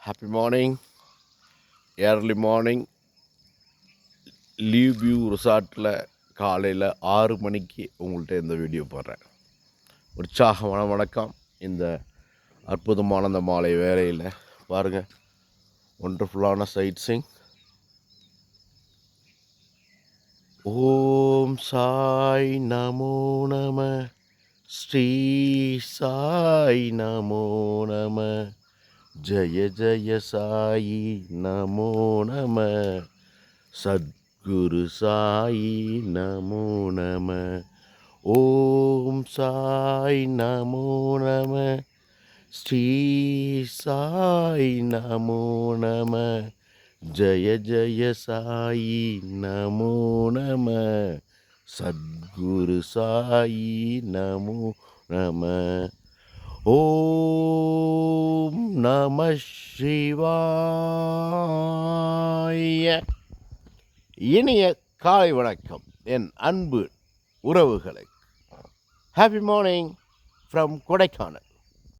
Happy morning, early morning. Leave view ரிசார்ட்டில் காலையில் 6 மணிக்கு உங்கள்கிட்ட இந்த வீடியோ போடுறேன். உற்சாகமான வணக்கம். இந்த அற்புதமான இந்த மாலை வேலையில் பாருங்கள், ஒண்டர்ஃபுல்லான சைட் சீயிங். ஓம் சாய் நமோ நம, ஸ்ரீ சாய் நமோ நம, ஜய ஜய சாயி நமோ நம, சத்குரு சாயி நமோ நம. ஓம் சாய் நமோ நம, ஸ்ரீ சாய் நமோ நம, ஜய ஜய சாயி நமோ நம, சத்குரு சாயி நமோ நம. ஓம் நம சிவாய. இனிய காலை வணக்கம் என் அன்பு உறவுகளை. Happy morning from Kodaikanal.